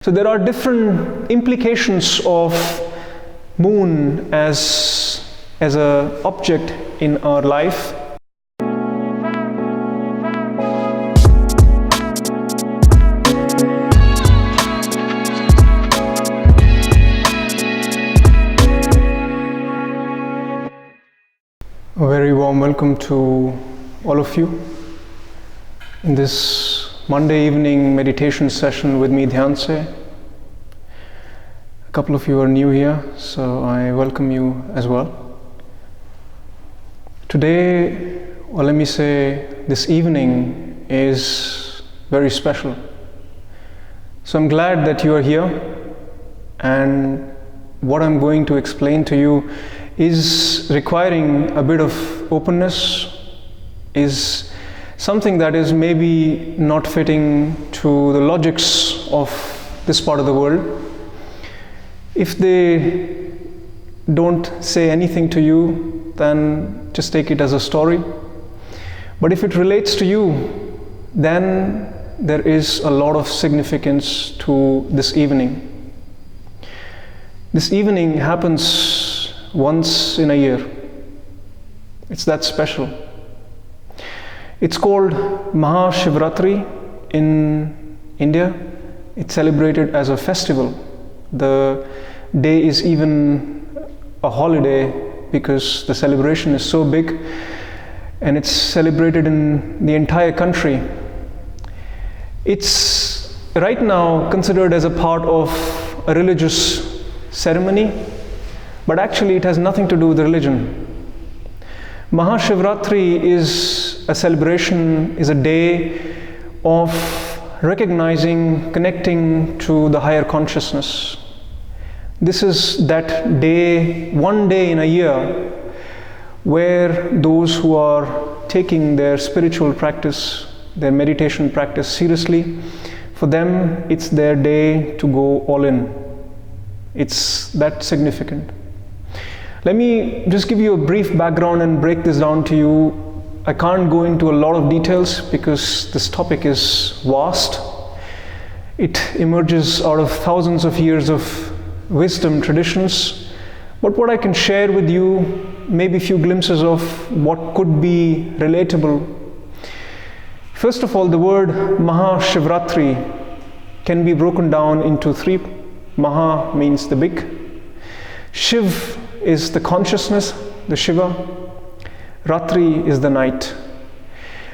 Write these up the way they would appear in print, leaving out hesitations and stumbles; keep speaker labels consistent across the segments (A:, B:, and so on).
A: So there are different implications of moon as a object in our life. A very warm welcome to all of you in this Monday evening meditation session with me, Dhyanse. A couple of you are new here, so I welcome you as well. Today, or let me say this evening, is very special. So I'm glad that you are here, and what I'm going to explain to you is requiring a bit of openness, is something that is maybe not fitting to the logics of this part of the world. If they don't say anything to you, then just take it as a story. But if it relates to you, then there is a lot of significance to this evening. This evening happens once in a year. It's that special. It's called Mahashivaratri in India. It's celebrated as a festival. The day is even a holiday because the celebration is so big, and it's celebrated in the entire country. It's right now considered as a part of a religious ceremony, but actually it has nothing to do with religion. Mahashivaratri is a celebration, is a day of recognizing, connecting to the higher consciousness. This is that day, one day in a year, where those who are taking their spiritual practice, their meditation practice seriously, for them it's their day to go all in. It's that significant. Let me just give you a brief background and break this down to you. I can't go into a lot of details because this topic is vast. It emerges out of thousands of years of wisdom traditions. But what I can share with you, maybe a few glimpses of what could be relatable. First of all, the word Mahashivaratri can be broken down into three. Maha means the big. Shiv is the consciousness, the Shiva. Ratri is the night.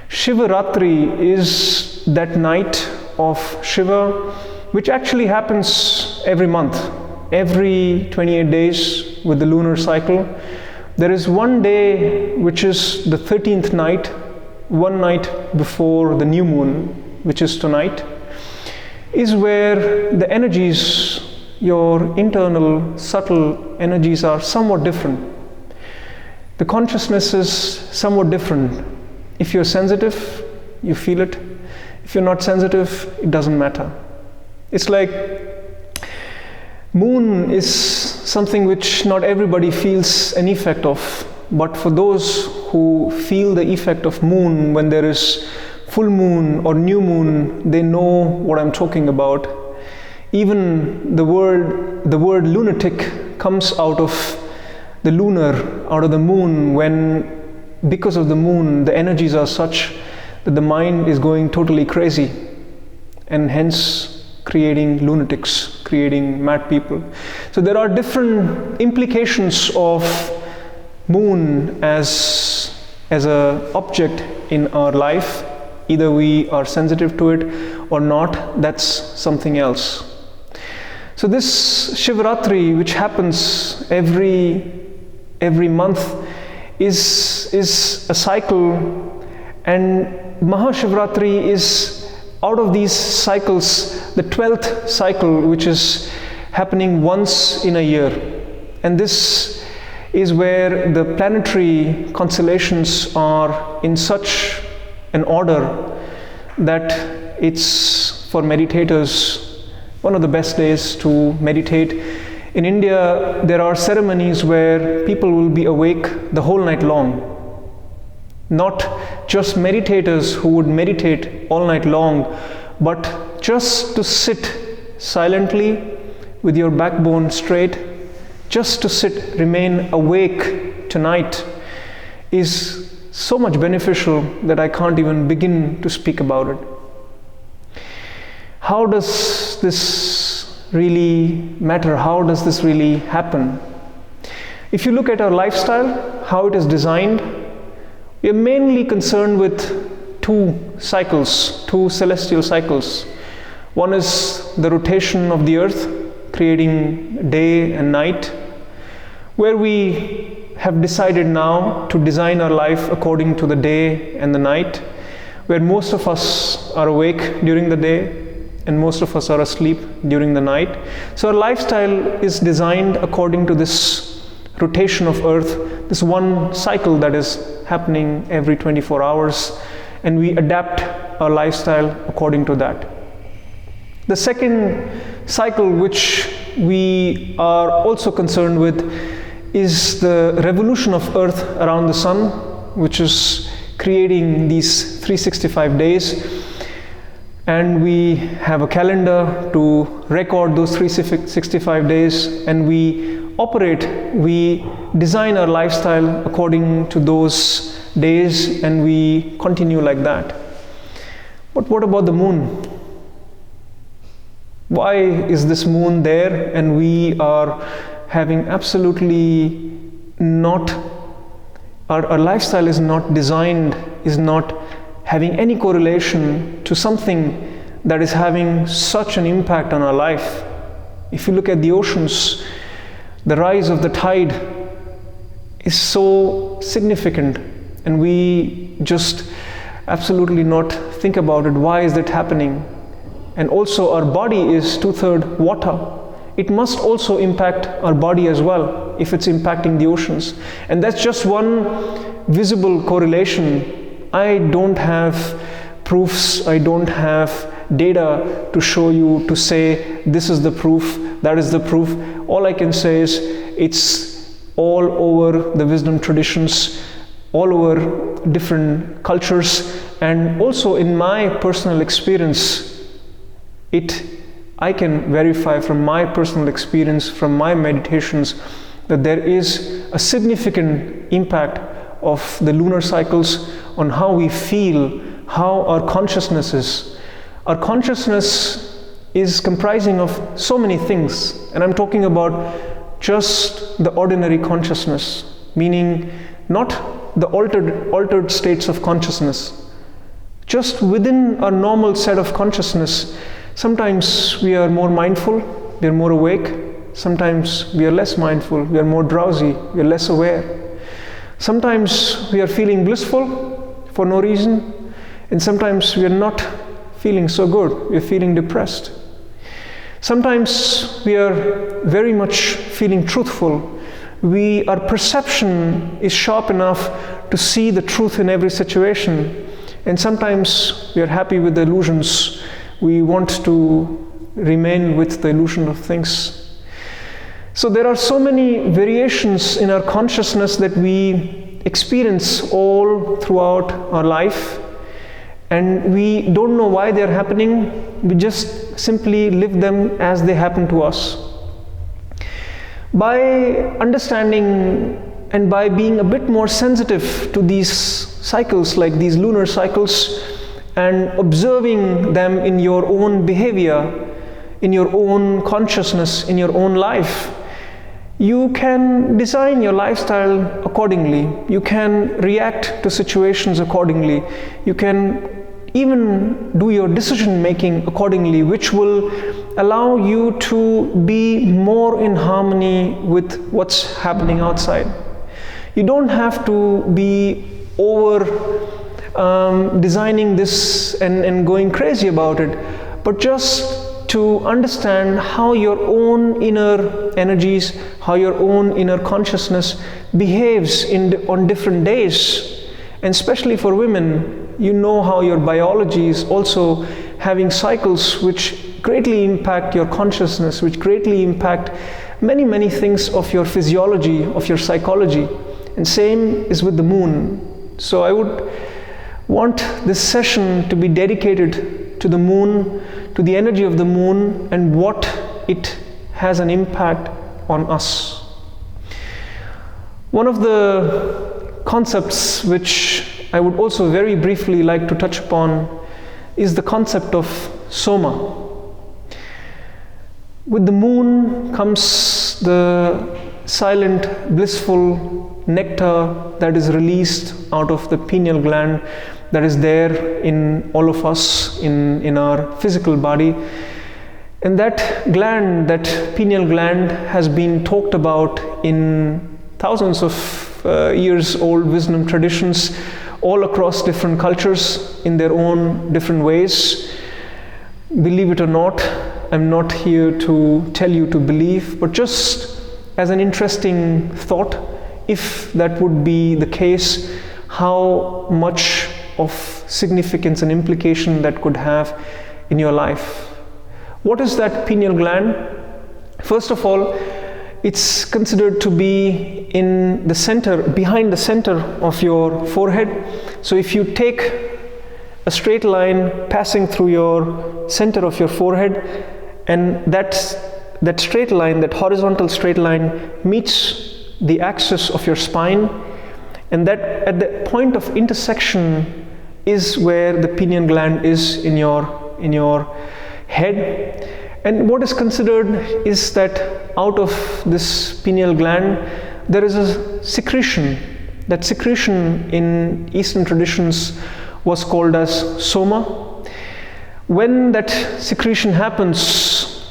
A: Shivaratri is that night of Shiva, which actually happens every month, every 28 days with the lunar cycle. There is one day which is the 13th night, one night before the new moon, which is tonight, is where the energies, your internal subtle energies, are somewhat different. The consciousness is somewhat different. If you're sensitive, you feel it. If you're not sensitive, it doesn't matter. It's like moon is something which not everybody feels an effect of, but for those who feel the effect of moon when there is full moon or new moon, they know what I'm talking about. Even the word lunatic comes out of the lunar, out of the moon, when because of the moon the energies are such that the mind is going totally crazy, and hence creating lunatics, creating mad people. So there are different implications of moon as a object in our life. Either we are sensitive to it or not, that's something else. So this Shivaratri, which happens every month, is a cycle, and Mahashivaratri is out of these cycles the 12th cycle, which is happening once in a year. And this is where the planetary constellations are in such an order that it's, for meditators, one of the best days to meditate. In India, there are ceremonies where people will be awake the whole night long. Not just meditators who would meditate all night long, but just to sit silently with your backbone straight, just to sit, remain awake tonight is so much beneficial that I can't even begin to speak about it. How does this really matter? How does this really happen? If you look at our lifestyle, how it is designed, we are mainly concerned with two celestial cycles. One is the rotation of the earth, creating day and night, where we have decided now to design our life according to the day and the night, where most of us are awake during the day and most of us are asleep during the night. So our lifestyle is designed according to this rotation of earth, this one cycle that is happening every 24 hours, and we adapt our lifestyle according to that. The second cycle which we are also concerned with is the revolution of earth around the sun, which is creating these 365 days. And we have a calendar to record those 365 days, and we design our lifestyle according to those days, and we continue like that. But what about the moon? Why is this moon there and we are having absolutely not, our lifestyle is not designed, is not having any correlation to something that is having such an impact on our life? If you look at the oceans, the rise of the tide is so significant, and we just absolutely not think about it. Why is that happening? And also our body is 2/3 water. It must also impact our body as well if it's impacting the oceans. And that's just one visible correlation. I don't have proofs, I don't have data to show you, to say this is the proof, that is the proof. All I can say is it's all over the wisdom traditions, all over different cultures, and also in my personal experience, I can verify from my personal experience, from my meditations, that there is a significant impact of the lunar cycles on how we feel, how our consciousness is. Our consciousness is comprising of so many things, and I'm talking about just the ordinary consciousness, meaning not the altered states of consciousness. Just within our normal set of consciousness, sometimes we are more mindful, we are more awake. Sometimes we are less mindful, we are more drowsy, we are less aware. Sometimes we are feeling blissful for no reason, and sometimes we are not feeling so good, we are feeling depressed. Sometimes we are very much feeling truthful. Our perception is sharp enough to see the truth in every situation, and sometimes we are happy with the illusions. We want to remain with the illusion of things. So there are so many variations in our consciousness that we experience all throughout our life, and we don't know why they're happening. We just simply live them as they happen to us. By understanding and by being a bit more sensitive to these cycles, like these lunar cycles, and observing them in your own behavior, in your own consciousness, in your own life, you can design your lifestyle accordingly. You can react to situations accordingly. You can even do your decision making accordingly, which will allow you to be more in harmony with what's happening outside. You don't have to be over designing this and going crazy about it, but just to understand how your own inner energies, how your own inner consciousness behaves on different days. And especially for women, you know how your biology is also having cycles which greatly impact your consciousness, which greatly impact many, many things of your physiology, of your psychology. And same is with the moon. So I would want this session to be dedicated to the moon, to the energy of the moon, and what it has an impact on us. One of the concepts which I would also very briefly like to touch upon is the concept of Soma. With the moon comes the silent, blissful nectar that is released out of the pineal gland that is there in all of us, in our physical body. And that gland, that pineal gland, has been talked about in thousands of years old wisdom traditions all across different cultures in their own different ways. Believe it or not, I'm not here to tell you to believe, but just as an interesting thought, if that would be the case, how much of significance and implication that could have in your life. What is that pineal gland? First of all, it's considered to be in the center, behind the center of your forehead. So if you take a straight line passing through your center of your forehead, and that straight line, that horizontal straight line, meets the axis of your spine, and that at the point of intersection is where the pineal gland is in your head. And what is considered is that out of this pineal gland there is a secretion. That secretion in Eastern traditions was called as Soma. When that secretion happens,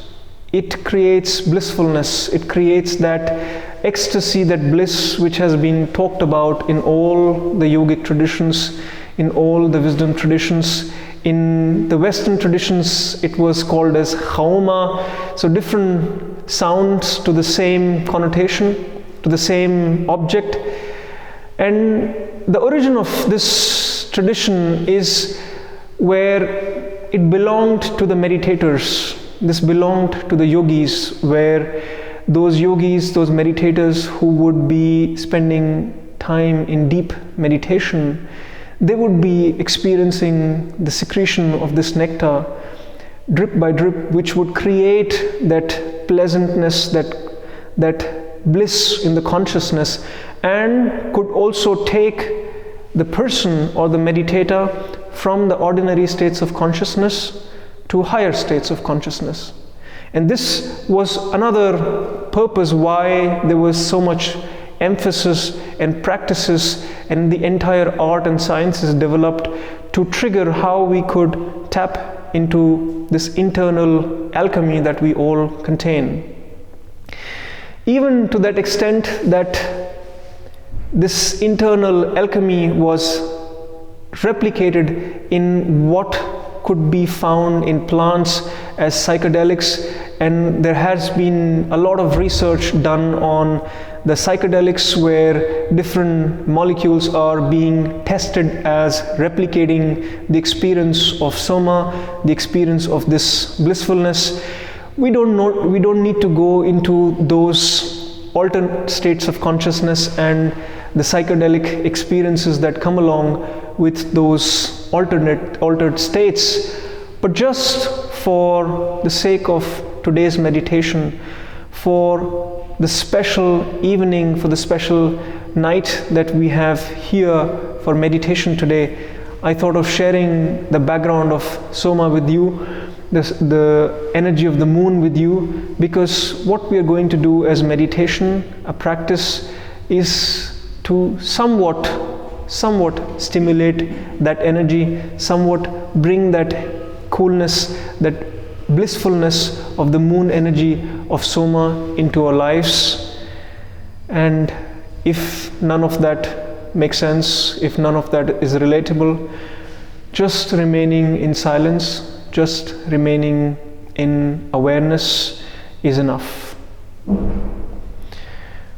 A: it creates blissfulness, it creates that ecstasy, that bliss which has been talked about in all the yogic traditions, in all the wisdom traditions. In the Western traditions, it was called as Hauma, so different sounds to the same connotation, to the same object. And the origin of this tradition is where it belonged to the meditators. This belonged to the yogis, where those yogis, those meditators who would be spending time in deep meditation, they would be experiencing the secretion of this nectar drip by drip, which would create that pleasantness, that bliss in the consciousness, and could also take the person or the meditator from the ordinary states of consciousness to higher states of consciousness. And this was another purpose why there was so much emphasis and practices, and the entire art and sciences developed to trigger how we could tap into this internal alchemy that we all contain. Even to that extent that this internal alchemy was replicated in what could be found in plants as psychedelics, and there has been a lot of research done on the psychedelics where different molecules are being tested as replicating the experience of Soma, the experience of this blissfulness. We don't need to go into those alternate states of consciousness and the psychedelic experiences that come along with those altered states, but just for the sake of today's meditation, for the special evening, for the special night that we have here for meditation today, I thought of sharing the background of Soma with you, the energy of the moon with you, because what we are going to do as meditation, a practice, is to somewhat stimulate that energy, somewhat bring that coolness, that blissfulness of the moon energy of Soma into our lives. And if none of that makes sense, if none of that is relatable, just remaining in silence, just remaining in awareness is enough.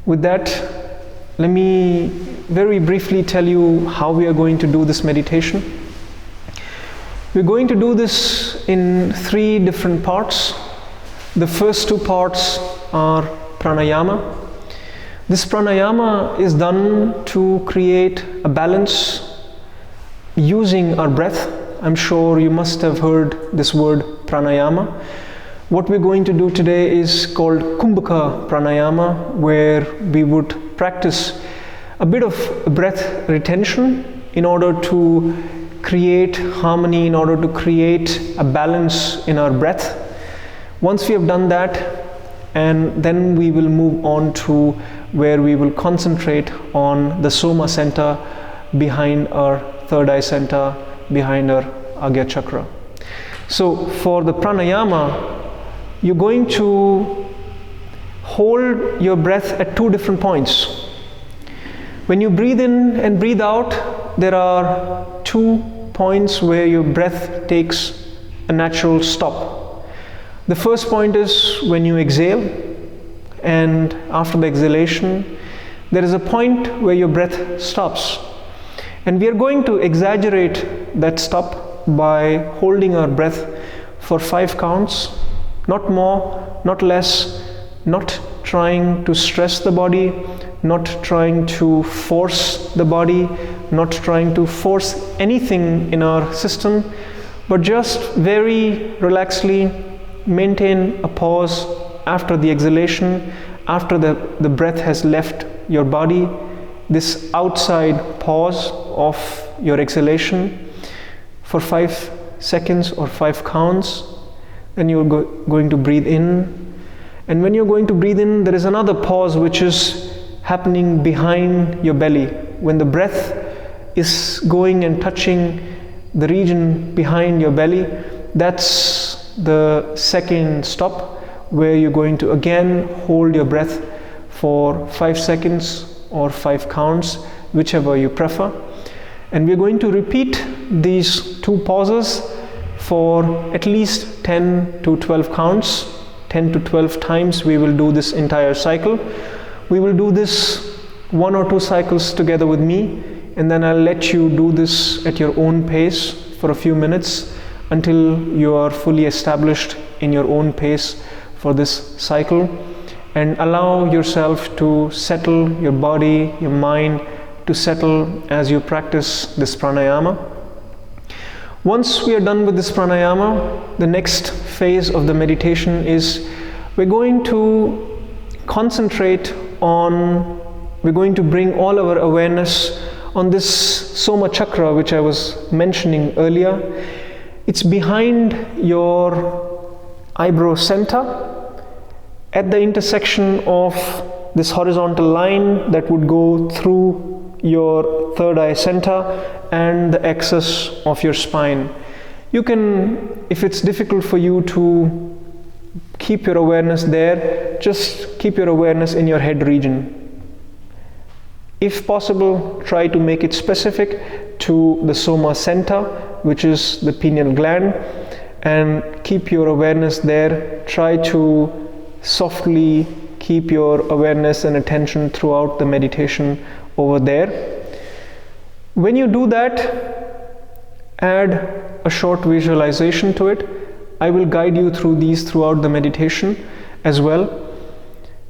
A: With that, let me very briefly tell you how we are going to do this meditation. We're going to do this in 3 different parts. The first 2 parts are pranayama. This pranayama is done to create a balance using our breath. I'm sure you must have heard this word pranayama. What we're going to do today is called Kumbhaka pranayama, where we would practice a bit of breath retention in order to create harmony, in order to create a balance in our breath. Once we have done that, and then we will move on to where we will concentrate on the Soma center behind our third eye center, behind our Agya chakra. So for the pranayama, you're going to hold your breath at two different points. When you breathe in and breathe out, there are 2 points where your breath takes a natural stop. The first point is when you exhale, and after the exhalation, there is a point where your breath stops. And we are going to exaggerate that stop by holding our breath for 5 counts, not more, not less, not trying to stress the body, not trying to force the body, not trying to force anything in our system, but just very relaxedly maintain a pause after the exhalation, after the breath has left your body, this outside pause of your exhalation for 5 seconds or 5 counts. Then you're going to breathe in. And when you're going to breathe in, there is another pause which is happening behind your belly. When the breath is going and touching the region behind your belly, that's the second stop, where you're going to again hold your breath for 5 seconds or 5 counts, whichever you prefer. And we're going to repeat these 2 pauses for at least 10 to 12 counts. 10 to 12 times we will do this entire cycle. We will do this 1 or 2 cycles together with me, and then I'll let you do this at your own pace for a few minutes until you are fully established in your own pace for this cycle. And allow yourself to settle your body, your mind to settle as you practice this pranayama. Once we are done with this pranayama, the next phase of the meditation is we're going to concentrate on, we're going to bring all our awareness on this Soma chakra which I was mentioning earlier. It's behind your eyebrow center, at the intersection of this horizontal line that would go through your third eye center and the axis of your spine. You can, if it's difficult for you to keep your awareness there, just keep your awareness in your head region. If possible, try to make it specific to the Soma center, which is the pineal gland, and keep your awareness there. Try to softly keep your awareness and attention throughout the meditation over there. When you do that, add a short visualization to it. I will guide you through these throughout the meditation as well.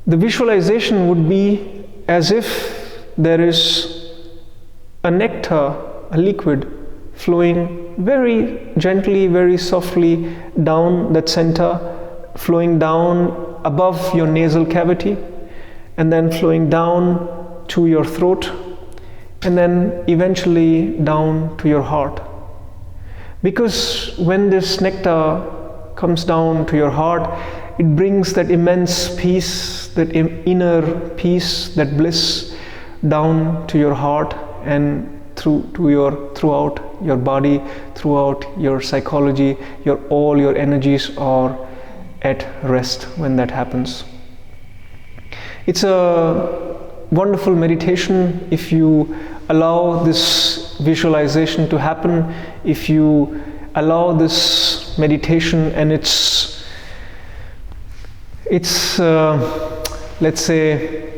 A: The visualization would be as if there is a nectar, a liquid, flowing very gently, very softly down that center, flowing down above your nasal cavity, and then flowing down to your throat, and then eventually down to your heart. Because when this nectar comes down to your heart, it brings that immense peace, that inner peace, that bliss down to your heart and throughout your body, throughout your psychology. All your energies are at rest when that happens. It's a wonderful meditation if you allow this visualization to happen, if you allow this meditation and its let's say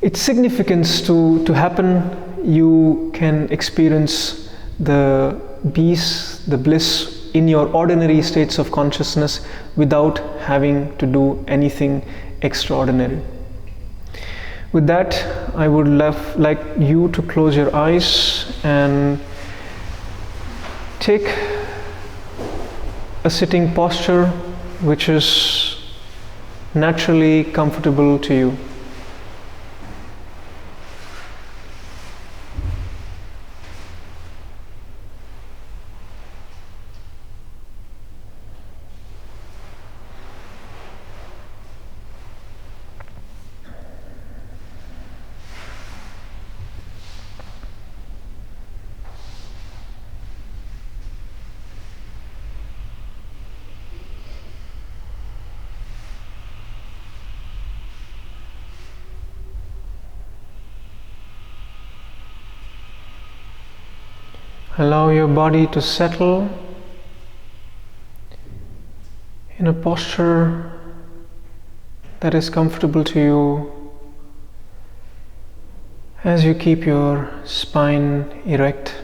A: its significance to happen. You can experience the peace, the bliss in your ordinary states of consciousness without having to do anything extraordinary. With that, I would like you to close your eyes and take a sitting posture which is naturally comfortable to you. Allow your body to settle in a posture that is comfortable to you as you keep your spine erect,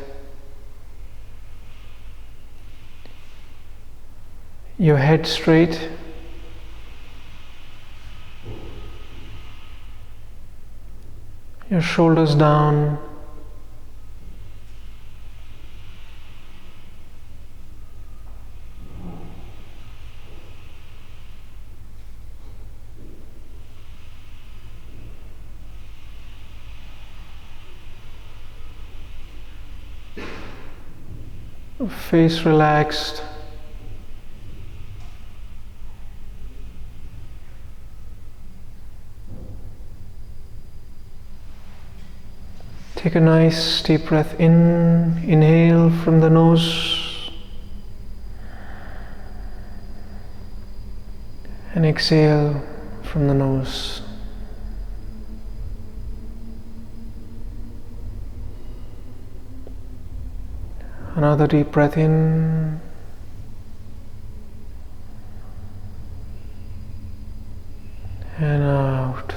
A: your head straight, your shoulders down, face relaxed, take a nice deep breath in, inhale from the nose and exhale from the nose. Another deep breath in and out.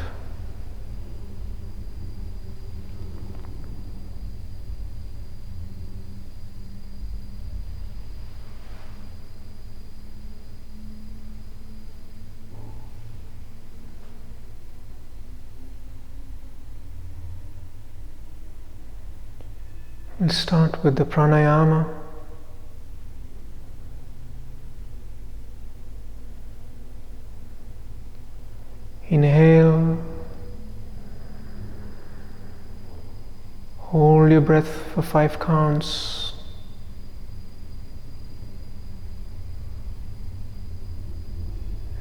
A: We'll start with the pranayama. Inhale, hold your breath for 5 counts.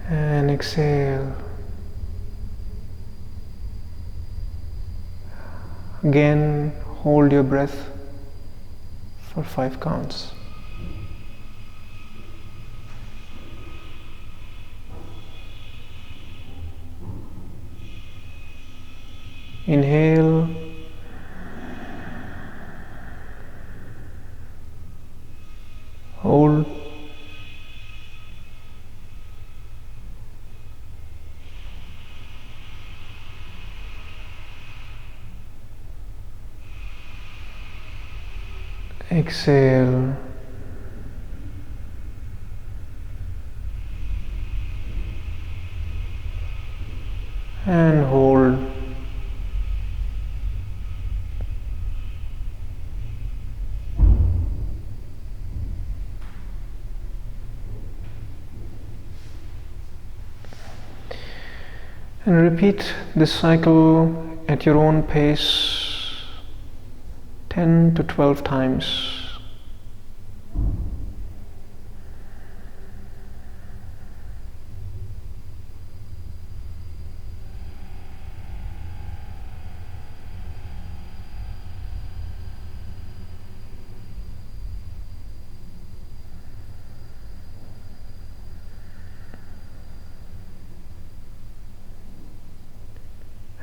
A: And exhale. Again, hold your breath for 5 counts. Inhale, hold, exhale, and hold. And repeat this cycle at your own pace 10 to 12 times.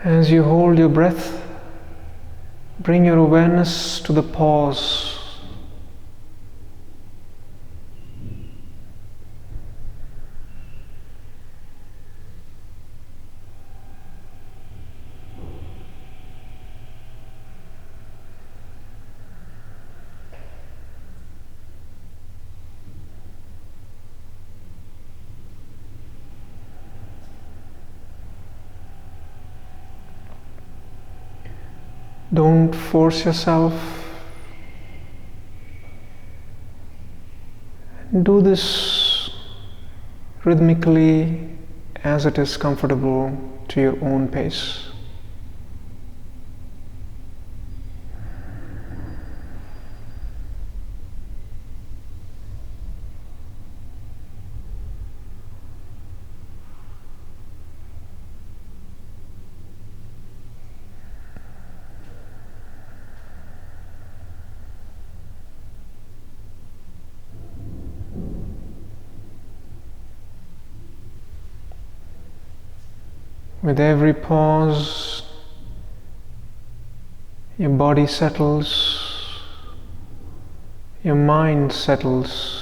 A: As you hold your breath, bring your awareness to the pause. Don't force yourself. Do this rhythmically as it is comfortable to your own pace. With every pause, your body settles, your mind settles.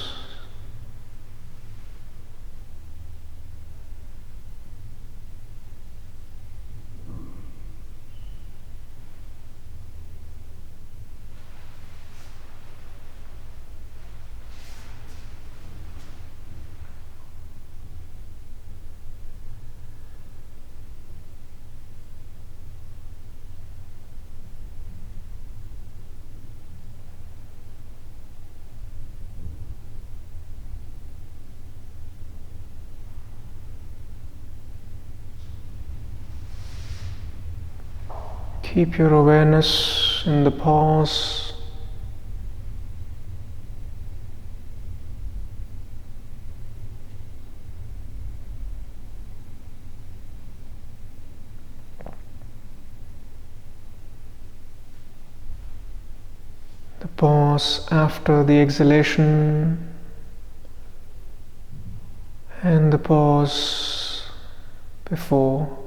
A: Keep your awareness in the pause. The pause after the exhalation and the pause before.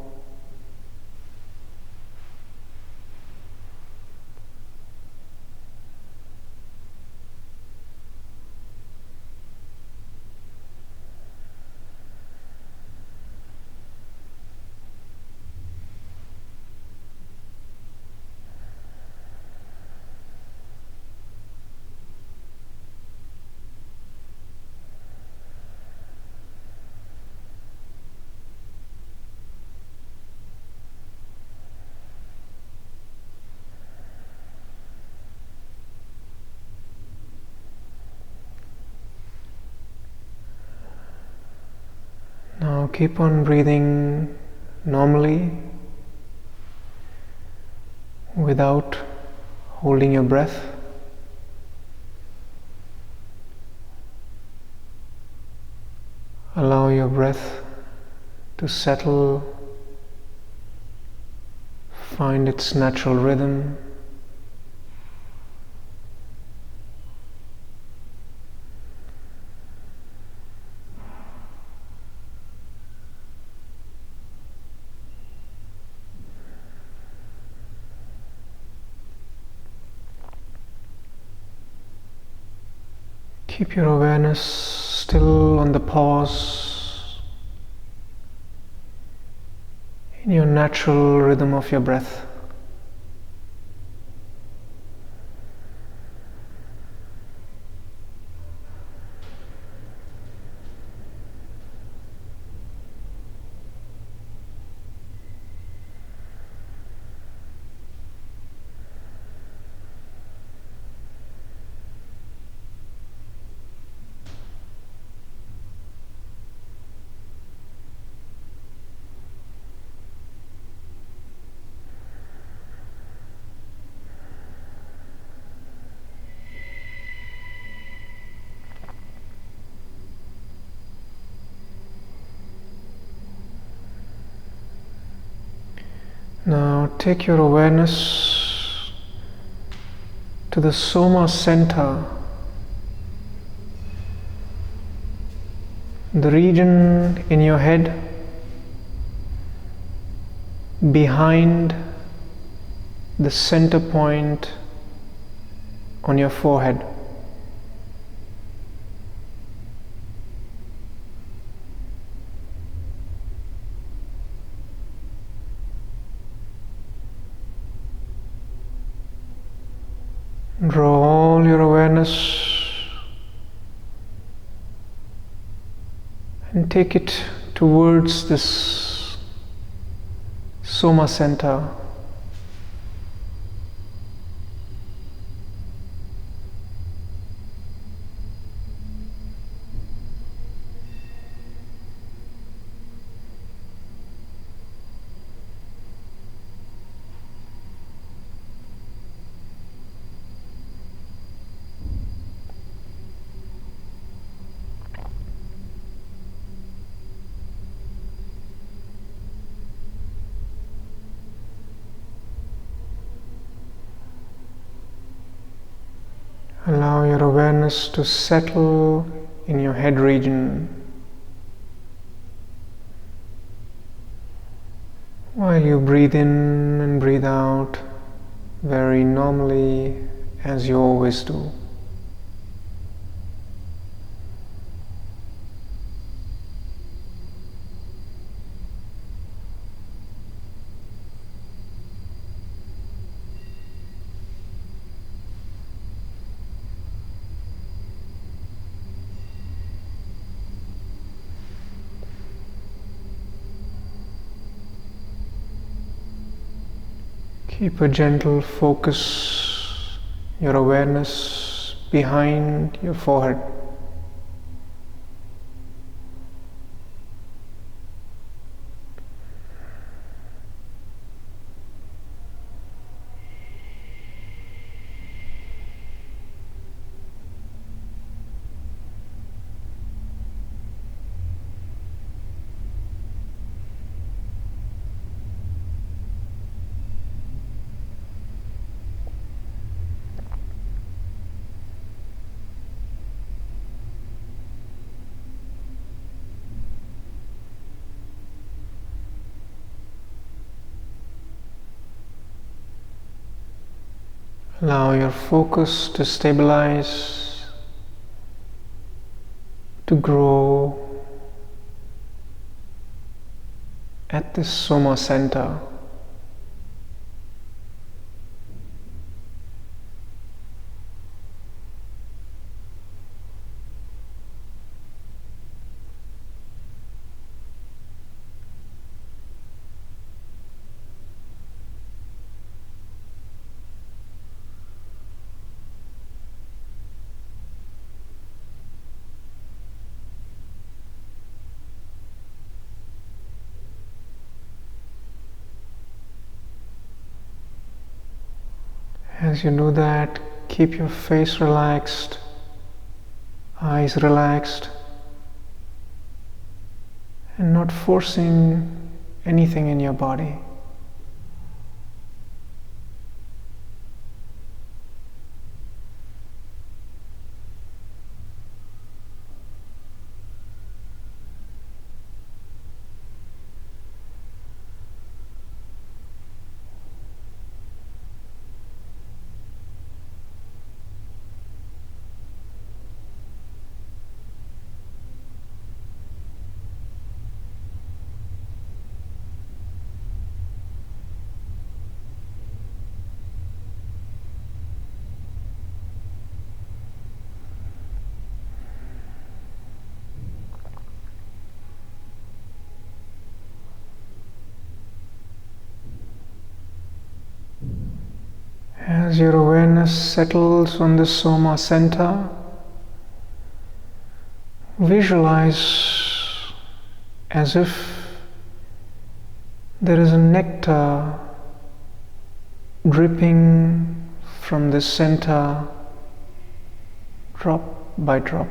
A: Now keep on breathing normally without holding your breath. Allow your breath to settle, find its natural rhythm. Keep your awareness still on the pause in your natural rhythm of your breath. Now take your awareness to the Soma center, the region in your head behind the center point on your forehead. Draw all your awareness and take it towards this Soma center. Allow your awareness to settle in your head region while you breathe in and breathe out very normally, as you always do. Keep a gentle focus, your awareness behind your forehead. Allow your focus to stabilize, to grow at this Soma center. As you do that, keep your face relaxed, eyes relaxed, and not forcing anything in your body. As your awareness settles on the Soma center, visualize as if there is a nectar dripping from the center, drop by drop.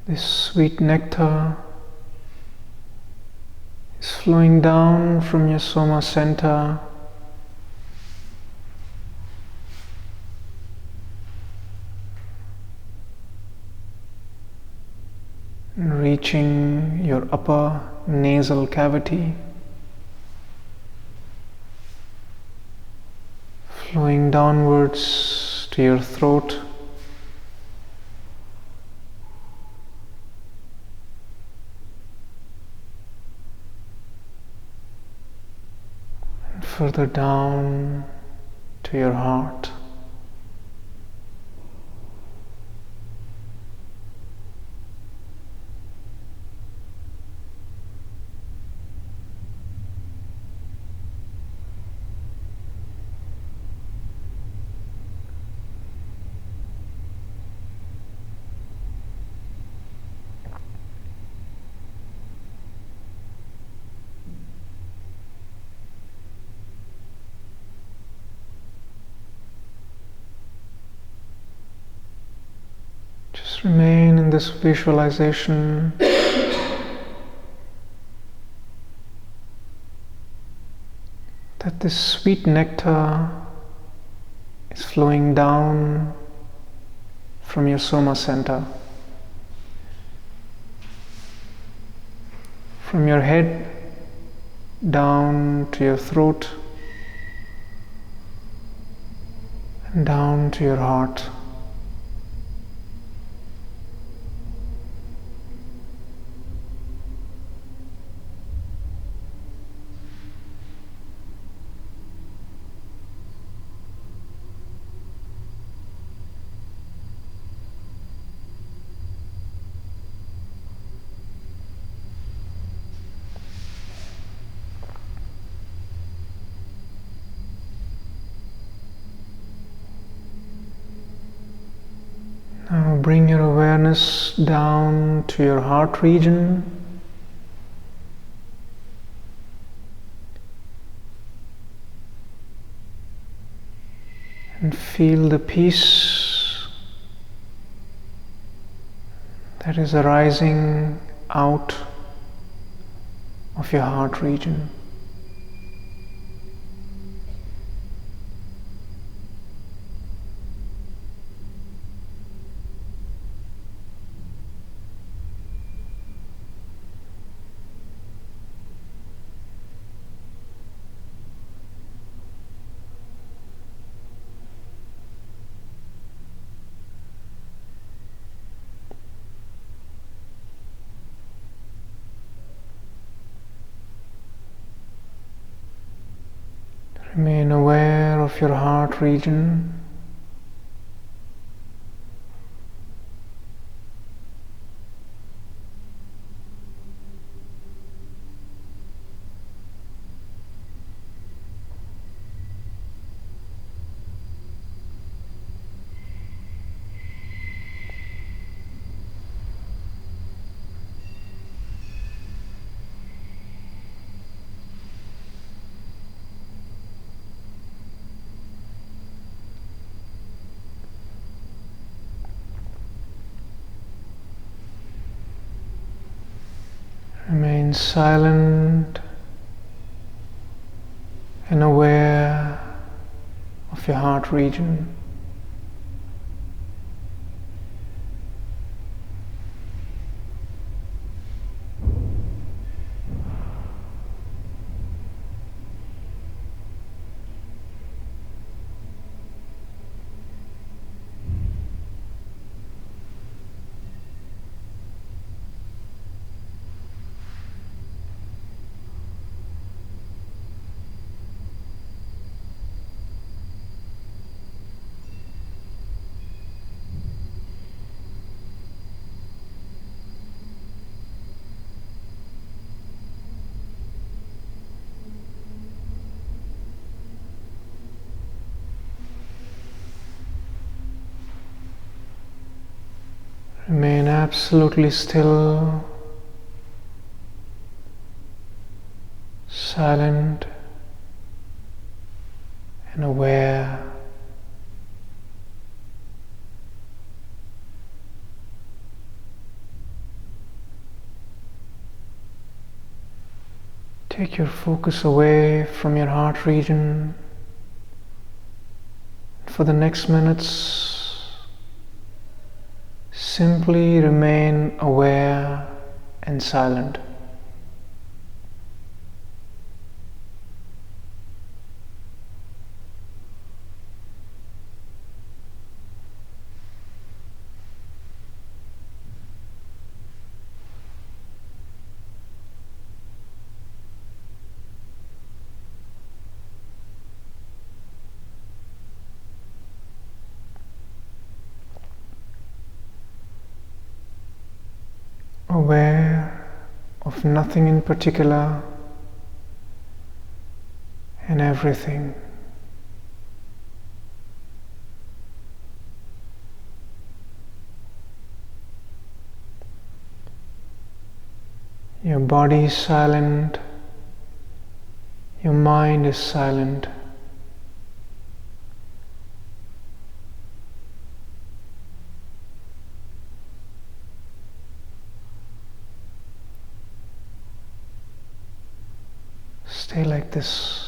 A: This sweet nectar is flowing down from your Soma center and reaching your upper nasal cavity, flowing downwards to your throat, further down to your heart. Just remain in this visualization. That this sweet nectar is flowing down from your Soma center. From your head down to your throat and down to your heart. Now bring your awareness down to your heart region. And feel the peace that is arising out of your heart region. Remain aware of your heart region. Remain silent and aware of your heart region. Remain absolutely still, silent and aware. Take your focus away from your heart region. For the next minutes, simply remain aware and silent. Aware of nothing in particular and everything. Your body is silent, your mind is silent. Stay like this.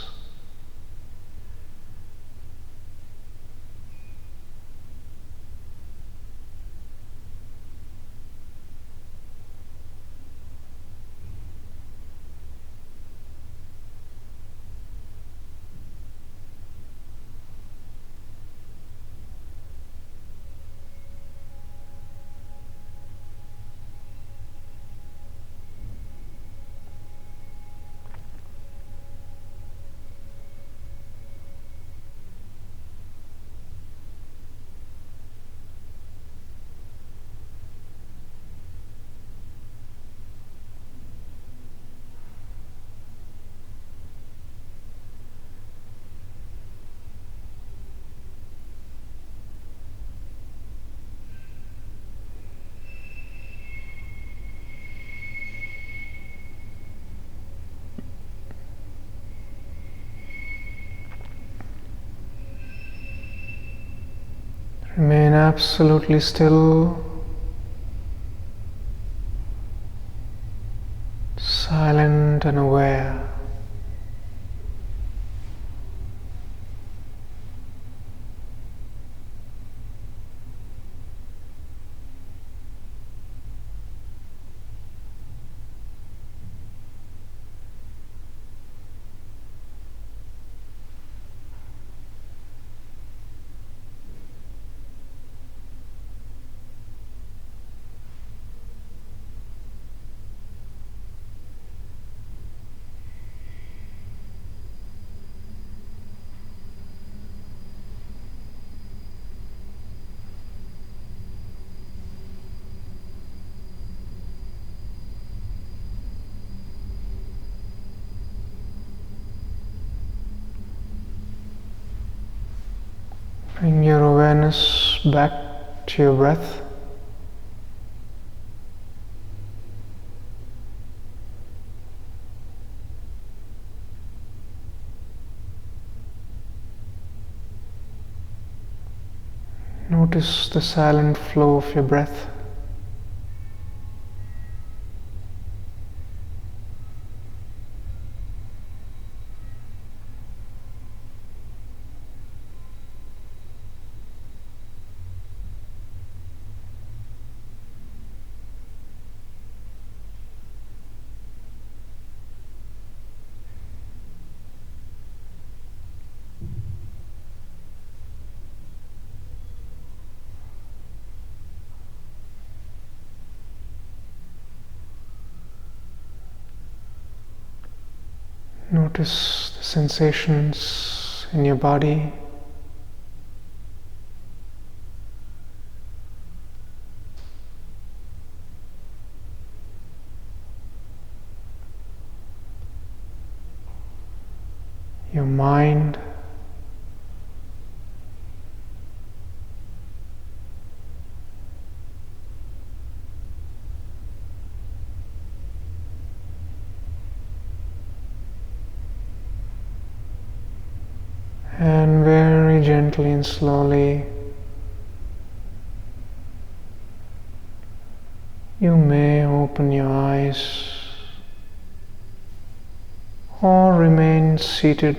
A: Remain absolutely still, silent and aware. Bring your awareness back to your breath. Notice the silent flow of your breath. Notice the sensations in your body. Your mind. And very gently and slowly, you may open your eyes or remain seated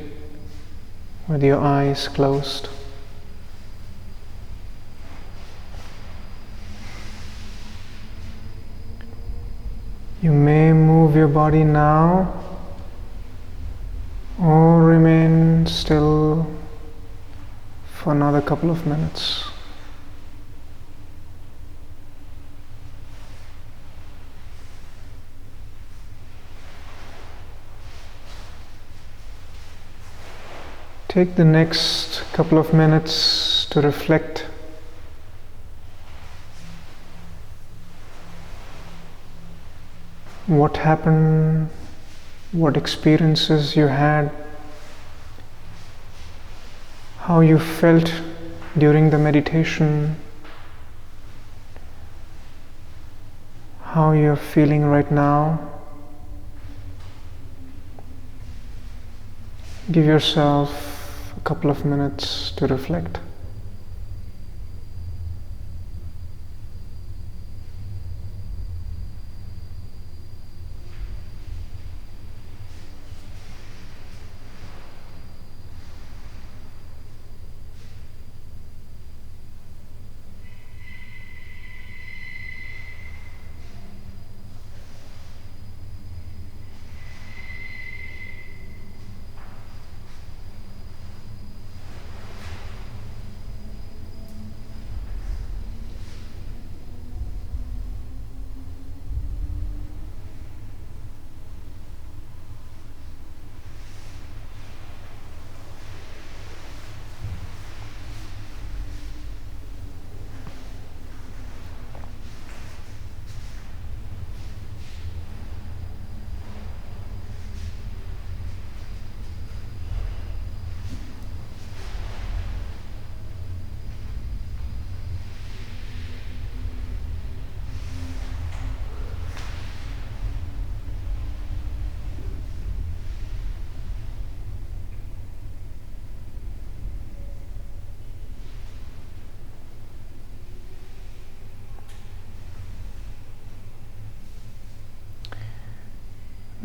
A: with your eyes closed. You may move your body now or remain still for another couple of minutes. Take the next couple of minutes to reflect what happened, what experiences you had, how you felt during the meditation, how you're feeling right now. Give yourself a couple of minutes to reflect.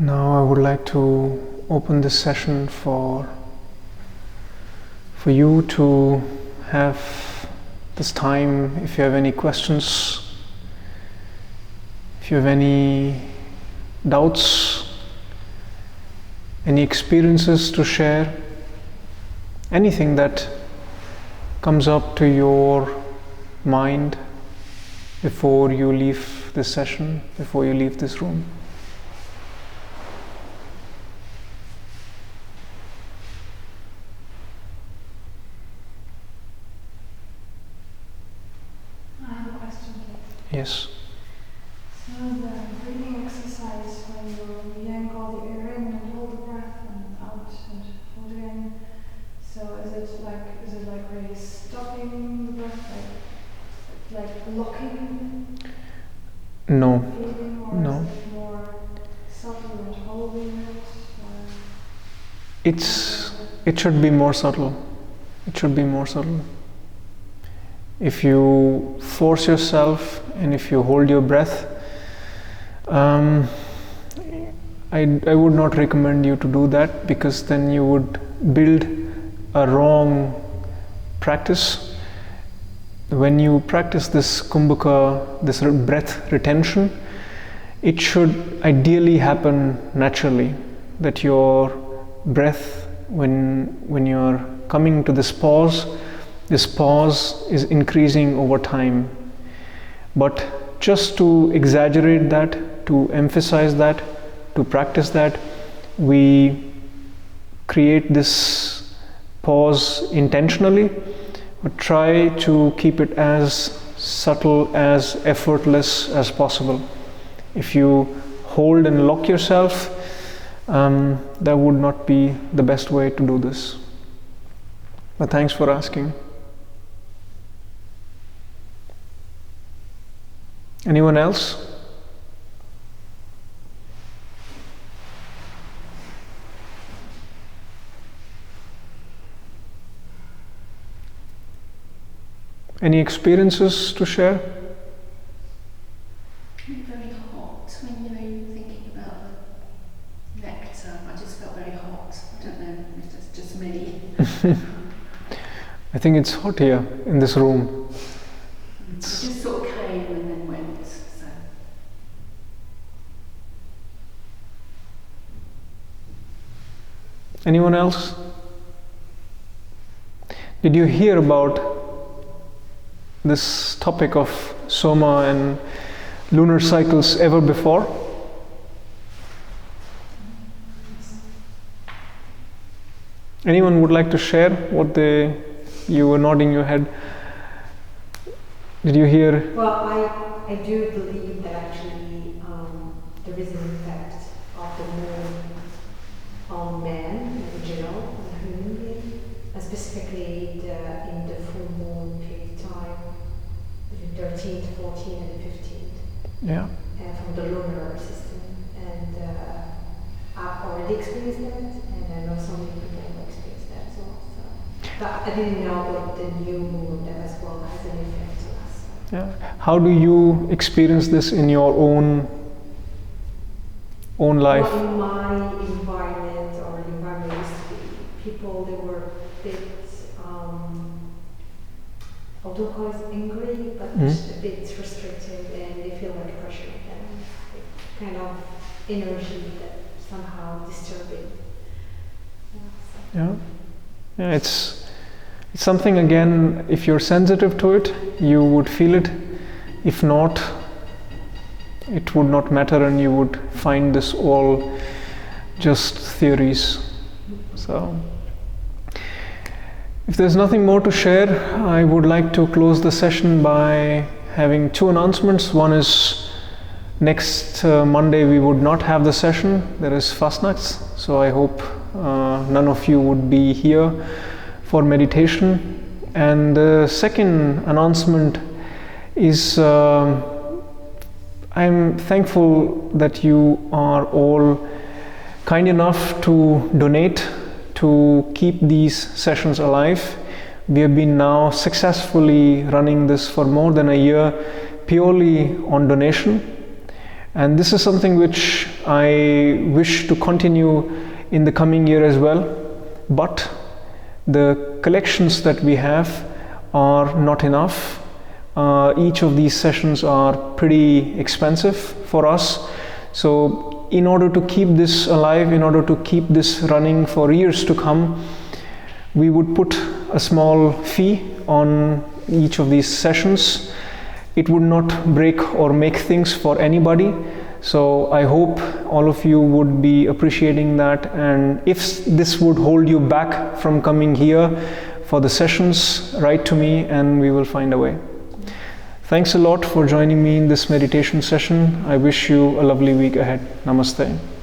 A: Now I would like to open this session for you to have this time. If you have any questions, if you have any doubts, any experiences to share, anything that comes up to your mind before you leave this session, before you leave this room.
B: I have a question, please.
A: Yes.
B: So the breathing exercise, when you yank all the air in and hold the breath and out and hold it in. So is it like really stopping the breath, like locking?
A: No.
B: Breathing, or
A: No.
B: is it more subtle and holding it?
A: It should be more subtle. It should be more subtle. If you force yourself and if you hold your breath, I would not recommend you to do that, because then you would build a wrong practice. When you practice this kumbhaka, this breath retention, it should ideally happen naturally, that your breath, when you're coming to this pause is increasing over time. But just to exaggerate that, to emphasize that, to practice that, we create this pause intentionally, but try to keep it as subtle, as effortless as possible. If you hold and lock yourself, that would not be the best way to do this. But thanks for asking. Anyone else? Any experiences to share?
C: Very hot when you were thinking about the nectar. I just felt very hot. I don't know if that's just me.
A: I think it's hot here in this room.
C: It just sort of came and then went. So.
A: Anyone else? Did you hear about this topic of Soma and lunar cycles ever before? Anyone would like to share what you were nodding your head? Did you hear?
D: Well, I do believe that actually there is an effect of the moon on man in general, on human being, and specifically in the full moon period of time, between 13th, 14th, and the 15th.
A: Yeah.
D: From the lunar system, and I've already experienced that, and I know some people have experienced that as well. So. But I didn't know what the new moon as well has an effect on us.
A: Yeah. How do you experience this in your own life?
D: Well, in my environment, or the environment used to be, people, they were a bit, I don't call it angry, but a bit frustrated, and they feel like pressure, and kind of energy that somehow disturbing.
A: Yeah. Yeah, it's something, again, if you're sensitive to it, you would feel it. If not, it would not matter, and you would find this all just theories. So, if there's nothing more to share, I would like to close the session by having two announcements. One is next Monday we would not have the session. There is Fastnachts, so I hope none of you would be here for meditation. And the second announcement is I'm thankful that you are all kind enough to donate to keep these sessions alive. We have been now successfully running this for more than a year purely on donation. And this is something which I wish to continue in the coming year as well. But the collections that we have are not enough. Each of these sessions are pretty expensive for us. So in order to keep this alive, in order to keep this running for years to come, we would put a small fee on each of these sessions. It would not break or make things for anybody. So I hope all of you would be appreciating that, and if this would hold you back from coming here for the sessions, write to me and we will find a way. Thanks a lot for joining me in this meditation session. I wish you a lovely week ahead. Namaste.